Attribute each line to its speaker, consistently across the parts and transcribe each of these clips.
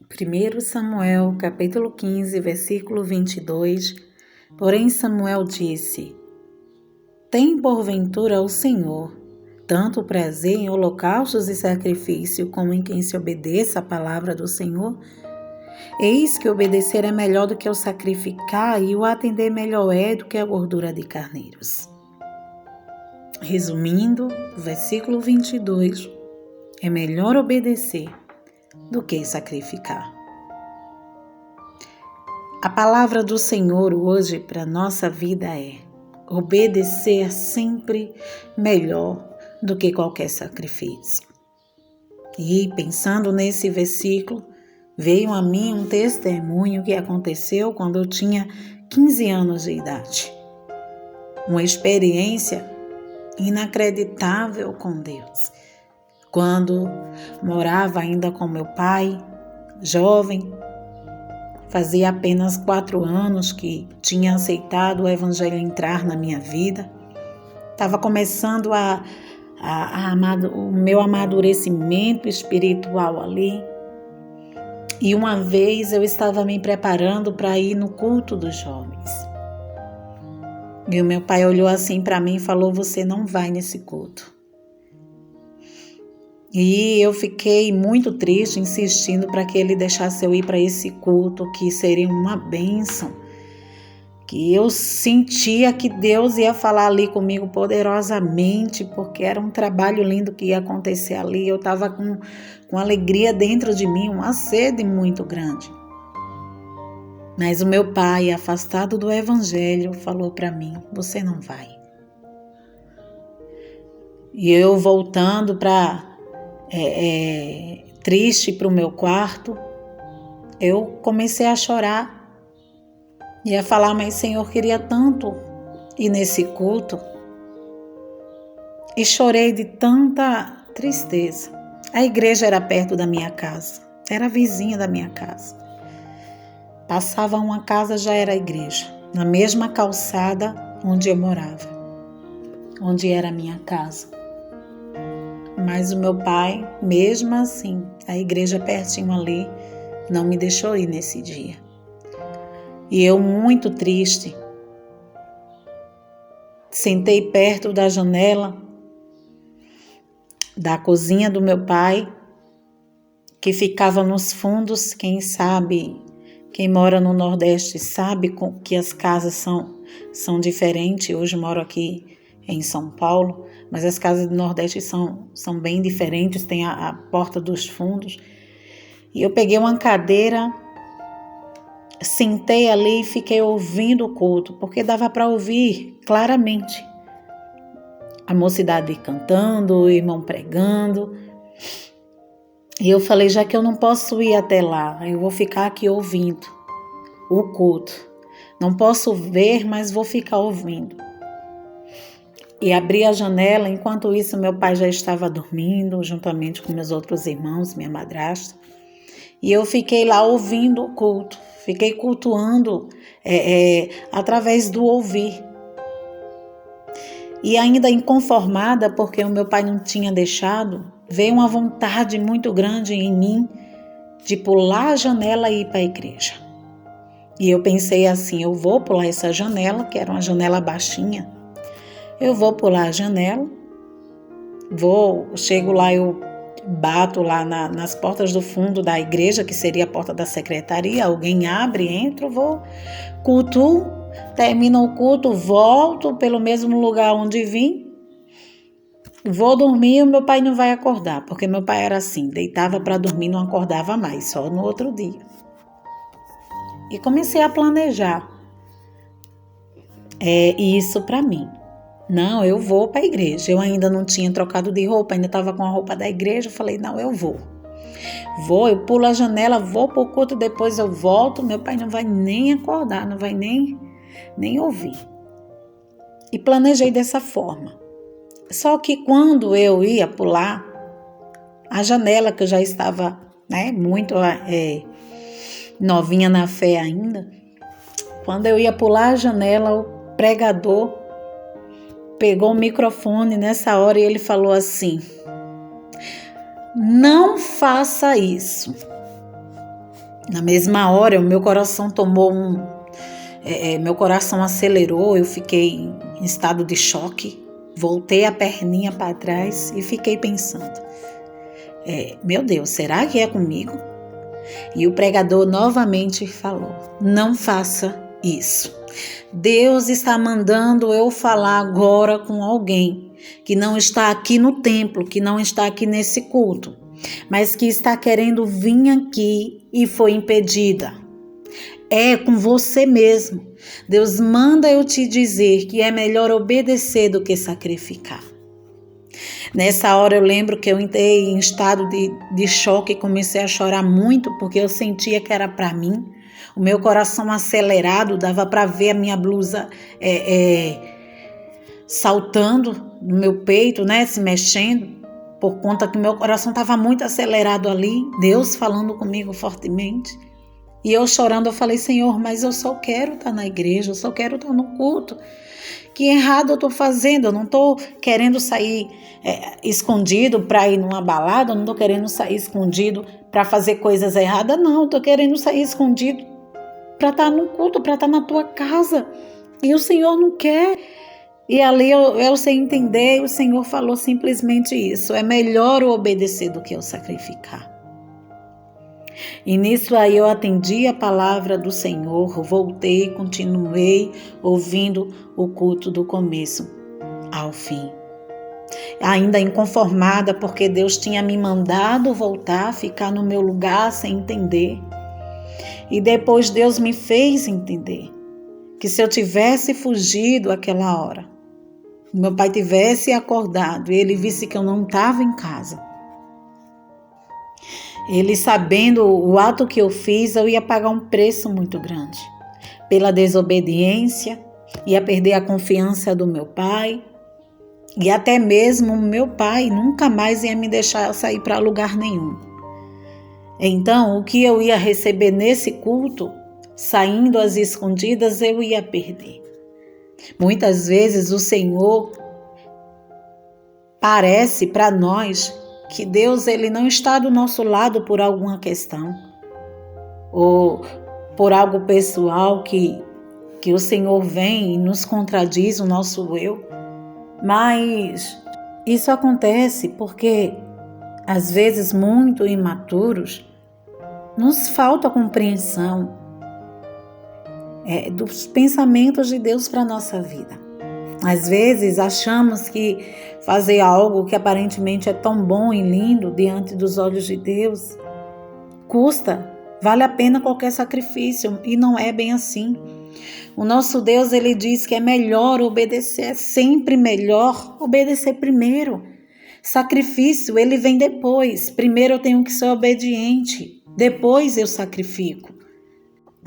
Speaker 1: 1 Samuel, capítulo 15, versículo 22. Porém Samuel disse: Tem porventura o Senhor tanto prazer em holocaustos e sacrifício como em quem se obedeça à palavra do Senhor? Eis que obedecer é melhor do que o sacrificar, e o atender melhor é do que a gordura de carneiros. Resumindo, o versículo 22, é melhor obedecer do que sacrificar. A palavra do Senhor hoje para a nossa vida é: obedecer sempre melhor do que qualquer sacrifício. E pensando nesse versículo, veio a mim um testemunho que aconteceu quando eu tinha 15 anos de idade. Uma experiência inacreditável com Deus. Quando morava ainda com meu pai, jovem, fazia apenas 4 anos que tinha aceitado o Evangelho entrar na minha vida. Estava começando o meu amadurecimento espiritual ali. E uma vez eu estava me preparando para ir no culto dos jovens. E o meu pai olhou assim para mim e falou: você não vai nesse culto. E eu fiquei muito triste, insistindo para que ele deixasse eu ir para esse culto, que seria uma bênção. Que eu sentia que Deus ia falar ali comigo poderosamente, porque era um trabalho lindo que ia acontecer ali. Eu estava com alegria dentro de mim, uma sede muito grande. Mas o meu pai, afastado do Evangelho, falou para mim: você não vai. E eu voltando triste para o meu quarto, eu comecei a chorar. E a falar: mas Senhor, queria tanto ir nesse culto. E chorei de tanta tristeza. A igreja era perto da minha casa, era vizinha da minha casa. Passava uma casa, já era a igreja, na mesma calçada onde eu morava, onde era a minha casa. Mas o meu pai, mesmo assim, a igreja pertinho ali, não me deixou ir nesse dia. E eu, muito triste, sentei perto da janela da cozinha do meu pai, que ficava nos fundos. Quem sabe, quem mora no Nordeste sabe que as casas são diferentes. Hoje eu moro aqui em São Paulo, mas as casas do Nordeste são bem diferentes, tem a porta dos fundos. E eu peguei uma cadeira, sentei ali e fiquei ouvindo o culto, porque dava para ouvir claramente a mocidade cantando, o irmão pregando. E eu falei: já que eu não posso ir até lá, eu vou ficar aqui ouvindo o culto. Não posso ver, mas vou ficar ouvindo. E abri a janela. Enquanto isso, meu pai já estava dormindo, juntamente com meus outros irmãos, minha madrasta. E eu fiquei lá ouvindo o culto. Fiquei cultuando através do ouvir. E ainda inconformada, porque o meu pai não tinha deixado, veio uma vontade muito grande em mim de pular a janela e ir para a igreja. E eu pensei assim: eu vou pular essa janela, que era uma janela baixinha. Eu vou pular a janela, chego lá, eu bato lá nas portas do fundo da igreja, que seria a porta da secretaria. Alguém abre, entro, vou, cultuo, termino o culto, volto pelo mesmo lugar onde vim, vou dormir. O meu pai não vai acordar, porque meu pai era assim, deitava para dormir, não acordava mais, só no outro dia. E comecei a planejar isso para mim. Não, eu vou para a igreja. Eu ainda não tinha trocado de roupa, ainda estava com a roupa da igreja. Eu falei: não, eu vou. Eu pulo a janela, vou para o culto, depois eu volto. Meu pai não vai nem acordar, não vai nem ouvir. E planejei dessa forma. Só que quando eu ia pular a janela, que eu já estava muito novinha na fé ainda, quando eu ia pular a janela, o pregador pegou o microfone nessa hora e ele falou assim: não faça isso. Na mesma hora, o meu coração meu coração acelerou, eu fiquei em estado de choque, voltei a perninha para trás e fiquei pensando, meu Deus, será que é comigo? E o pregador novamente falou, não faça isso. Deus está mandando eu falar agora com alguém que não está aqui no templo, que não está aqui nesse culto, mas que está querendo vir aqui e foi impedida. É com você mesmo. Deus manda eu te dizer que é melhor obedecer do que sacrificar. Nessa hora eu lembro que eu entrei em estado de choque e comecei a chorar muito porque eu sentia que era para mim. O meu coração acelerado, dava para ver a minha blusa saltando no meu peito, né, se mexendo, por conta que meu coração estava muito acelerado ali, Deus falando comigo fortemente. E eu chorando, eu falei, Senhor, mas eu só quero estar na igreja, eu só quero estar no culto. Que errado eu estou fazendo? Eu não estou querendo sair escondido para ir numa balada, eu não estou querendo sair escondido para fazer coisas erradas, não. Eu estou querendo sair escondido para estar no culto, para estar na tua casa. E o Senhor não quer. E ali eu sei entender, o Senhor falou simplesmente isso. É melhor o obedecer do que o sacrificar. E nisso aí eu atendi a palavra do Senhor, voltei, continuei ouvindo o culto do começo ao fim. Ainda inconformada porque Deus tinha me mandado voltar, ficar no meu lugar sem entender. E depois Deus me fez entender que se eu tivesse fugido aquela hora, meu pai tivesse acordado e ele visse que eu não estava em casa, ele sabendo o ato que eu fiz, eu ia pagar um preço muito grande. Pela desobediência, ia perder a confiança do meu pai. E até mesmo o meu pai nunca mais ia me deixar sair para lugar nenhum. Então, o que eu ia receber nesse culto, saindo às escondidas, eu ia perder. Muitas vezes o Senhor parece para nós que Deus ele não está do nosso lado por alguma questão ou por algo pessoal que o Senhor vem e nos contradiz o nosso eu. Mas isso acontece porque, às vezes, muito imaturos, nos falta compreensão dos pensamentos de Deus para a nossa vida. Às vezes achamos que fazer algo que aparentemente é tão bom e lindo diante dos olhos de Deus custa, vale a pena qualquer sacrifício, e não é bem assim. O nosso Deus, ele diz que é melhor obedecer, é sempre melhor obedecer primeiro. Sacrifício, ele vem depois. Primeiro eu tenho que ser obediente, depois eu sacrifico.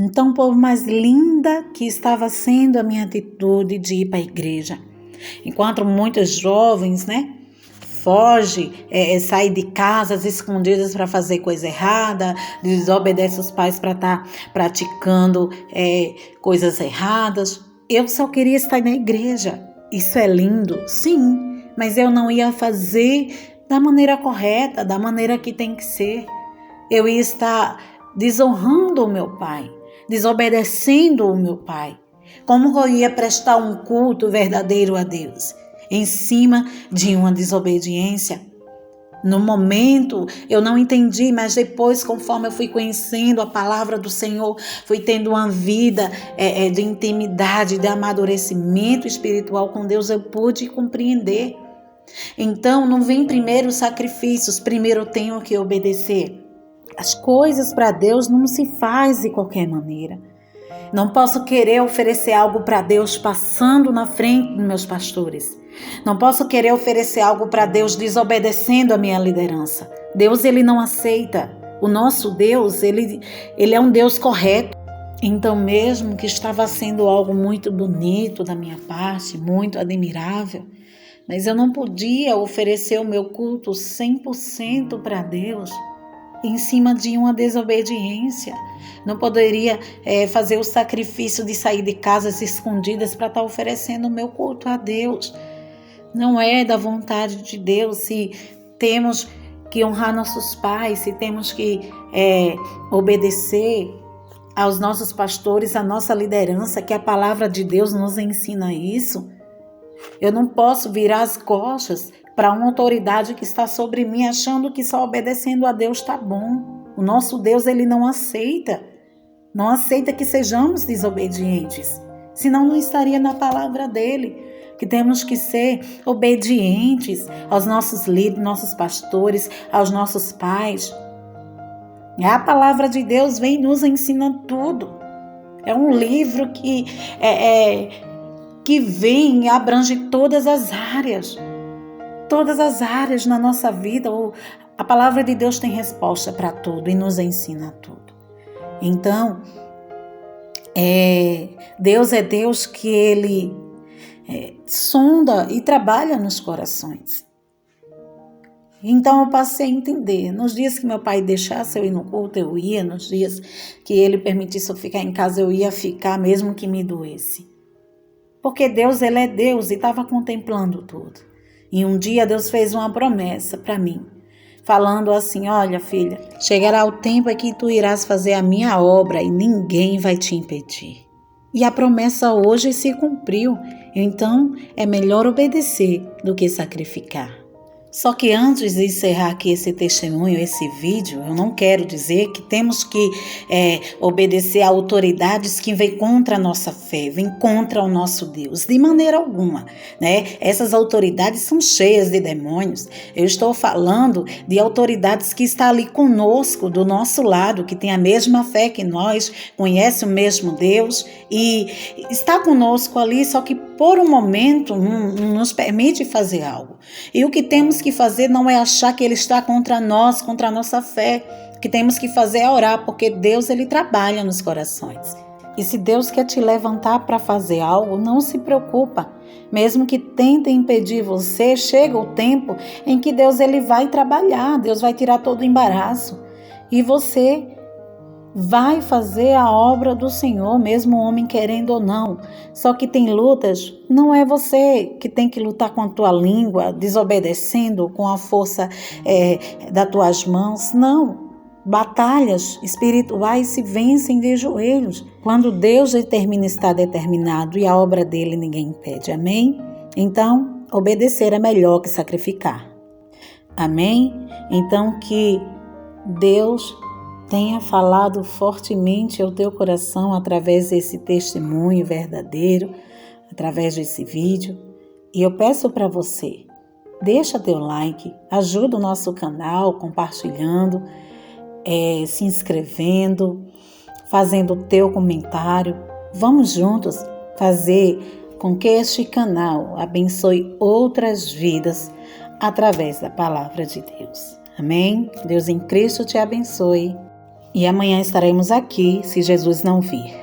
Speaker 1: Então, por mais linda que estava sendo a minha atitude de ir para a igreja, enquanto muitos jovens, foge, sai de casas escondidas para fazer coisa errada, desobedece os pais para estar praticando coisas erradas. Eu só queria estar na igreja. Isso é lindo, sim, mas eu não ia fazer da maneira correta, da maneira que tem que ser. Eu ia estar desonrando o meu pai, desobedecendo o meu pai. Como eu ia prestar um culto verdadeiro a Deus em cima de uma desobediência? No momento eu não entendi, mas depois, conforme eu fui conhecendo a palavra do Senhor, fui tendo uma vida de intimidade, de amadurecimento espiritual com Deus, eu pude compreender. Então não vem primeiro os sacrifícios, primeiro eu tenho que obedecer. As coisas para Deus não se faz de qualquer maneira. Não posso querer oferecer algo para Deus passando na frente dos meus pastores. Não posso querer oferecer algo para Deus desobedecendo a minha liderança. Deus, ele não aceita. O nosso Deus, ele é um Deus correto. Então, mesmo que estava sendo algo muito bonito da minha parte, muito admirável, mas eu não podia oferecer o meu culto 100% para Deus em cima de uma desobediência. Não poderia fazer o sacrifício de sair de casas escondidas para estar oferecendo o meu culto a Deus. Não é da vontade de Deus se temos que honrar nossos pais, se temos que obedecer aos nossos pastores, à nossa liderança, que a palavra de Deus nos ensina isso. Eu não posso virar as costas para uma autoridade que está sobre mim, achando que só obedecendo a Deus está bom. O nosso Deus, ele não aceita que sejamos desobedientes, senão não estaria na palavra dele, que temos que ser obedientes aos nossos líderes, nossos pastores, aos nossos pais. A palavra de Deus vem e nos ensina tudo. É um livro que vem e abrange todas as áreas na nossa vida. A palavra de Deus tem resposta para tudo e nos ensina tudo. Então, Deus é Deus que Ele sonda e trabalha nos corações. Então eu passei a entender. Nos dias que meu pai deixasse eu ir no culto, eu ia. Nos dias que ele permitisse eu ficar em casa, eu ia ficar, mesmo que me doesse. Porque Deus, ele é Deus e estava contemplando tudo. E um dia Deus fez uma promessa para mim, falando assim: olha, filha, chegará o tempo em que tu irás fazer a minha obra e ninguém vai te impedir. E a promessa hoje se cumpriu. Então é melhor obedecer do que sacrificar. Só que antes de encerrar aqui esse testemunho, esse vídeo, eu não quero dizer que temos que obedecer a autoridades que vêm contra a nossa fé, vêm contra o nosso Deus, de maneira alguma, né? Essas autoridades são cheias de demônios. Eu estou falando de autoridades que estão ali conosco, do nosso lado, que tem a mesma fé que nós, conhece o mesmo Deus e está conosco ali, só que por um momento não nos permite fazer algo. E o que temos que fazer não é achar que ele está contra nós, contra a nossa fé. O que temos que fazer é orar, porque Deus, ele trabalha nos corações. E se Deus quer te levantar para fazer algo, não se preocupa. Mesmo que tentem impedir você, chega o tempo em que Deus, ele vai trabalhar, Deus vai tirar todo o embaraço. E você vai fazer a obra do Senhor, mesmo o homem querendo ou não. Só que tem lutas, não é você que tem que lutar com a tua língua, desobedecendo com a força das tuas mãos, não. Batalhas espirituais se vencem de joelhos, quando Deus determina estar determinado e a obra dele ninguém impede, amém? Então, obedecer é melhor que sacrificar, amém? Então, que Deus tenha falado fortemente ao teu coração através desse testemunho verdadeiro, através desse vídeo. E eu peço para você, deixa teu like, ajuda o nosso canal compartilhando, se inscrevendo, fazendo o teu comentário. Vamos juntos fazer com que este canal abençoe outras vidas através da palavra de Deus. Amém? Deus em Cristo te abençoe. E amanhã estaremos aqui, se Jesus não vir.